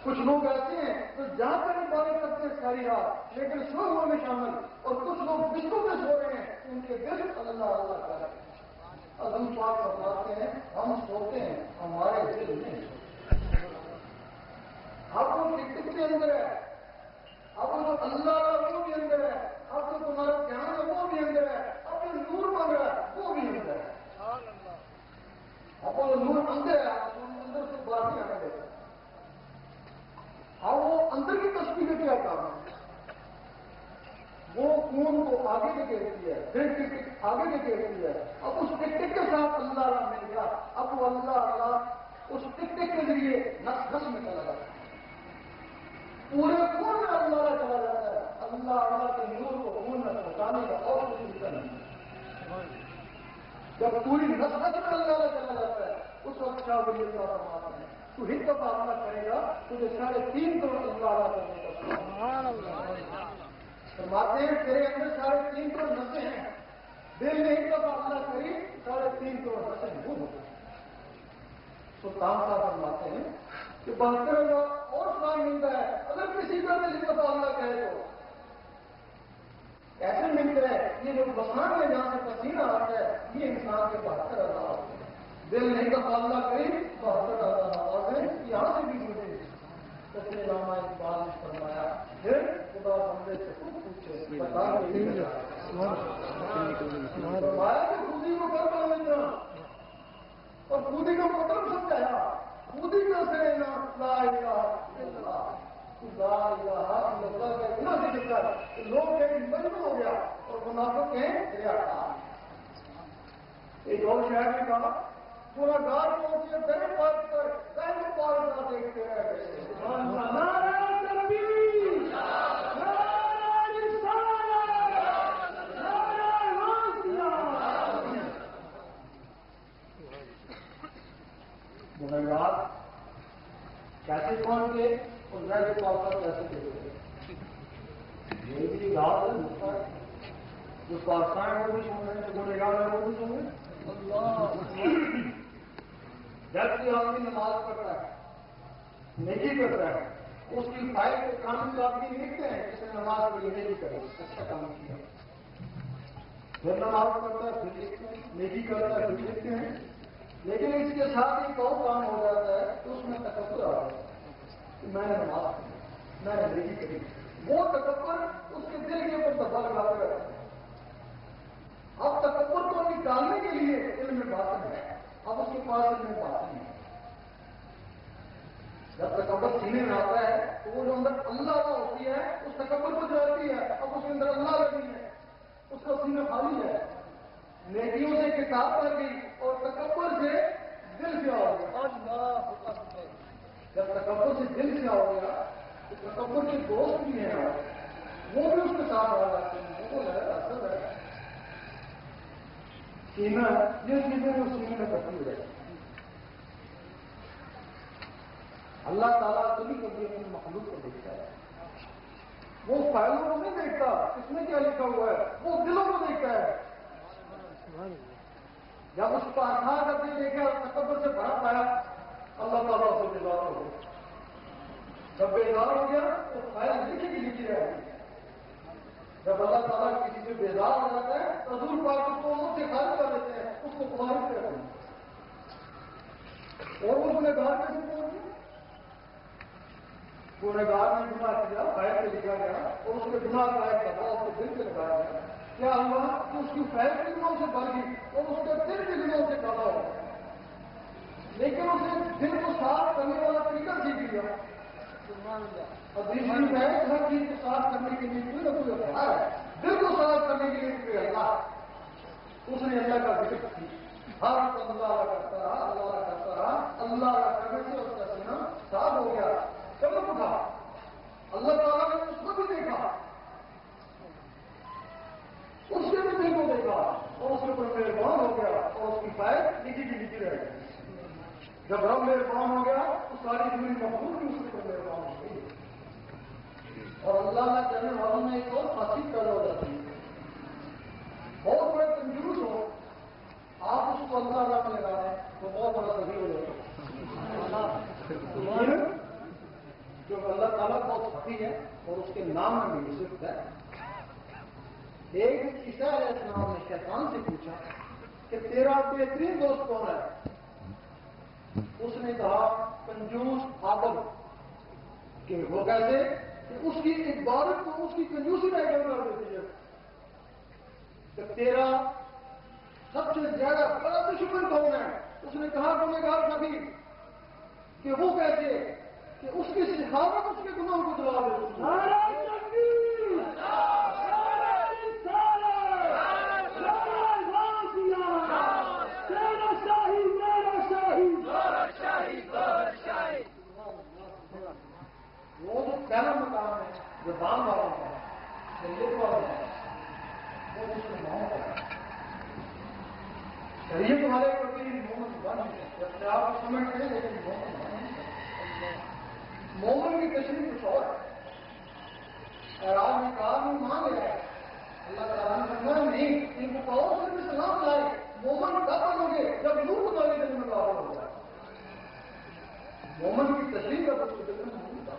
کچھ لوگ ایسے ہیں جو جہاں پر عبادت کرتے ہیں ساری رات لیکن سو ہوا میں شامل، اور کچھ لوگ بستروں میں سو رہے ہیں ان کے دل اللہ اللہ کر رہے ہیں۔ اعظم پاک فرماتے ہیں ہم سوتے ہیں ہمارے دل نہیں، اب وہ ٹکٹ کے اندر ہے، اب وہ اللہ وہ بھی اندر ہے، اب جو تمہارا دھیان ہے وہ بھی اندر ہے، اب جو نور بن رہا ہے وہ بھی اندر ہے، اب وہ نور اندر ہے، اندر سے باہر نہیں آنے دیتا۔ اب وہ اندر کی تصویر میں کیا کام ہے؟ وہ خون کو آگے دکھیرتی ہے، پھر ٹکٹ آگے دکھیرتی ہے، اب اس ٹکٹ کے ساتھ اللہ اللہ مل گیا، اب وہ اللہ اللہ اس ٹکٹ کے ذریعے نس نس میں چلا جاتا ہے، پورے خون میں اللہ چلا جاتا ہے، اللہ اللہ کے نور کو خون میں پہنچانے کا اور کچھ نہیں۔ جب پوری نس نس میں اللہ چلا جاتا ہے اس وقت کیا ولی اللہ فرماتے ہیں تو ہی کا معاملہ کرے گا تجھے 3.5 کروڑ اللہ کرنے کا فرماتے ہیں تیرے اندر 3.5 کروڑ نسیں ہیں، دل نے ہی کا معاملہ کری 3.5 کروڑ نسیں وہ ہو گئی۔ سلطان صاحب فرماتے ہیں کہ 72,000 اور سال ملتا ہے، اگر کسی کا دل کا معاملہ کہے تو ایسے ملتا ہے یہ جو بسان میں جہاں سے پسینہ آتا ہے یہ انسان کے 72,000 دل نہیں کا معاملہ کری 72,000 آواز ہے، یہاں سے بھی ملے اس نے علامہ اقبال نے فرمایا پھر خدا بندے سے خود پوچھے فرمایا کہ خودی کو کر پانا اور خودی کا مطلب سمجھایا، خودی کا سے لا الہ الا اللہ لا الہ الا اللہ کا اتنا ذکر کر لوگ کہیں مجنون ہو گیا اور منافق کہیں ریاکار۔ ایک اور شہر نے کہا پورا گار پہنچے دہن پار کر دہن پار کر دیکھتے رہ گئے گنہگار کیسے پہنچ گئے اور میں جو آپ کیسے دیکھتے یہ بھی گاؤں ہے ہوتا ہے جو پاکستان ہے وہ بھی سن رہے ہیں، جو گنہگار ہے وہ بھی سن رہے ہیں۔ اللہ جب کوئی آدمی نماز پڑھتا ہے نیکی کرتا ہے اس کی فائل کے قانون آدمی لکھتے ہیں جس نے نماز پڑھی نیکی کرے اچھا کام کیا، پھر نماز پڑھتا ہے پھر لکھتے ہیں، نیکی کرتا ہے پھر لکھتے ہیں، لیکن اس کے ساتھ ایک اور کام ہو جاتا ہے تو اس میں تکبر آ جاتا ہے کہ میں نے نماز پڑھی میں نے نیکی کری، وہ تکبر اس کے دل کے اوپر دبا لگاتا رہتا ہے۔ اب تکبر کو نکالنے کے لیے علم باطن ہے، اب اس کے پاس علم باطن ہے، جب تکبر سینے میں آتا ہے تو وہ جو اندر اللہ کا ہوتی ہے اس تکبر کو جاتی ہے، اب اس کے اندر اللہ لگی ہے، اس کا سینہ خالی ہے، نیکیوں سے کتاب بن گئی اور تکبر سے دل سے ہو گیا۔ جب تکبر سے دل سے ہو گیا تو تکبر کے دوست بھی ہیں وہ بھی اس کے ساتھ آ جاتے ہیں، وہ ہے اثر ہے سینہ یہ چیزیں جو سینے میں کٹی ہو جاتی اللہ تعالیٰ کبھی کبھی اپنے مخلوق کو دیکھتا ہے، وہ فائلوں کو نہیں دیکھتا اس میں کیا لکھا ہوا ہے، وہ دلوں کو دیکھتا ہے۔ جب اس کو آسان کر کے دیکھا تکبر سے بھرا پایا اللہ تعالیٰ سے بیدار ہو گیا، جب بیدار ہو گیا تو فائل لکھی کی لکھی رہے گی۔ جب اللہ تعالیٰ کسی سے بیدار ہو جاتا ہے تو حضور پاک اس کو ان سے خارج کر دیتے ہیں، اس کو خارج کر دیتے ہیں، اور اس نے گھر کیسے پہنچی گنہگار نے گناہ کیا فائل سے لکھا گیا اور اس کے گناہ کا ایک دفعہ اس کے دل سے لگایا گیا، کیا ہوا کہ اس کی فائل کے گناہوں سے بھر گئی اور اس کے دل کے گناہوں سے کالا ہو گیا، لیکن اس نے دل کو صاف کرنے والا طریقہ سیکھ لیا۔ اور دوسری میں ہر چیز کو صاف کرنے کے لیے کوئی نہ کوئی ہتھیار ہے، دل کو صاف کرنے کے لیے کوئی اللہ، اس نے اللہ کا ذکر کیا، ہر وقت اللہ کرتا رہا اللہ کرتا رہا، اللہ کرنے سے اس کا سینہ صاف ہو گیا، چمک اٹھا، اللہ تعالیٰ نے اس کو بھی دیکھا، اس کے بھی دل کو دیکھا اور اس کے اوپر مہربان ہو گیا اور اس کی فائل لکھی کی لکھی رہ گئی۔ جب رب مہربان ہو گیا تو ساری پوری مخلوق بھی اس کے اوپر مہربان ہو گئی، اور اللہ نہ کرنے والوں میں ایک اور خاصیت پیدا ہو جاتی ہے، بہت بڑے کنجوس ہو آپ اس کو اللہ میں لگا دیں تو بہت بڑا صحیح ہو جائے گا، جو اللہ تعالیٰ بہت سخی ہے اور اس کے نام میں بھی صرف ہے. ایک عیسیٰ علیہ السلام نے شیطان سے پوچھا کہ تیرا بہترین دوست کون ہے؟ اس نے کہا کنجوس آدم. کہ وہ کیسے؟ کہ اس کی عبادت کو اس کی کنجوسی میں کر دیتی ہے. کہ تیرا سب سے زیادہ بڑا دشمن کون ہے؟ اس نے کہا گنہگار نبی. کہ وہ کیسے؟ کہ اس کی سخاوت اس کے گناہوں کو جلا دیتی ہے. وہ جو پہلا مقام ہے جو دام والا ہے شریعت والا ہے وہ مسلمانوں کا ہے. شریعت والے کو بھی مومن بن سکتے آپ سمجھتے ہیں لیکن مومن بن نہیں سکتے. مومن کی تشریح کچھ اور ہے. اعراض میں کہا نہیں مان لیا ہے اللہ تعالیٰ نے فرمایا نہیں ان کو کہو صرف اسلام لائے. مومن کب بنو گے جب نور کو دانے دل میں کہا ہوگا. مومن کی تشریح کا کچھ دل میں نہیں ہوتا.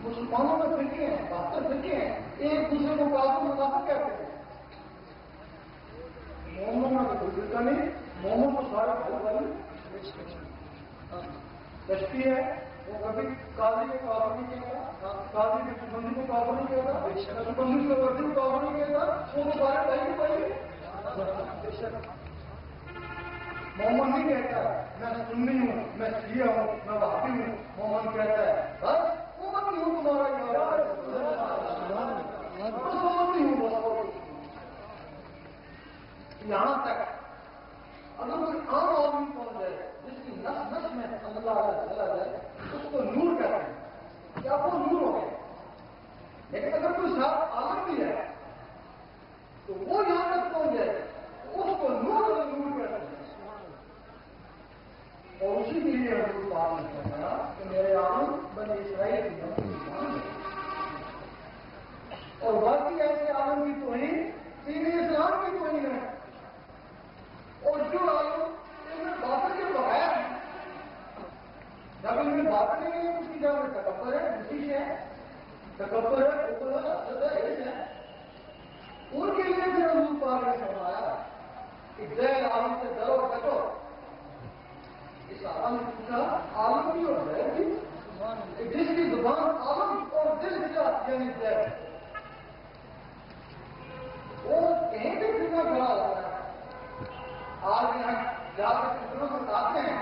مسلمانوں میں فرقے ہیں 72 فرقے ہیں ایک دوسرے کو کافر منافق کہتے ہیں. مومن میں کوئی فرقہ نہیں. مومن کو سارا بھائی والی تشریح ہے. وہ کبھی قاضی کو کافر نہیں کہتا. قاضی کی سبندی کو کافر نہیں کہتا. سبندی کو ورزی کو کافر نہیں کہتا. وہ سارے بھائی کو بھائی. مومن نہیں کہتا میں سنی ہوں میں شیعہ ہوں میں وہابی ہوں. مومن کہتا ہے بس مومن نہیں ہوں تمہارا یہاں تک اگر کوئی عام آدمی پہنچ جائے جس کی نس نس میں اللہ چلا جائے اس کو نور کہتے ہیں. کیا وہ نور ہو گئے؟ لیکن اگر کوئی صاحب عالم بھی ہے تو وہ یہاں تک پہنچ جائے اس کو نور اور نور کہتے ہیں. اور اسی کے لیے حضور پاک نے فرمایا کہ میرے عالم بنی اسرائیل کی اور باقی ایسے عالم کی توہین دین اسلام کی توہین ہے. اور جو عالم ان میں باطن کے بغیر جب ان میں باطن نہیں ہے اس کی جگہ میں تکبر ہے نشیش ہے تکبر ہے اوپر ہے حسد ہے عز ہے. ان کے لیے بھی حضور پاک نے فرمایا کہ غیر عالم سے ڈرو ڈکو. اس عالم نے پوچھا عالم بھی اور غیر بھی جس کی زبان عالم اور دل کا یعنی غیر وہ کہیں بھی فتنہ کھڑا ہوتا ہے. آج یہاں جا کر فتنوں سے بتاتے ہیں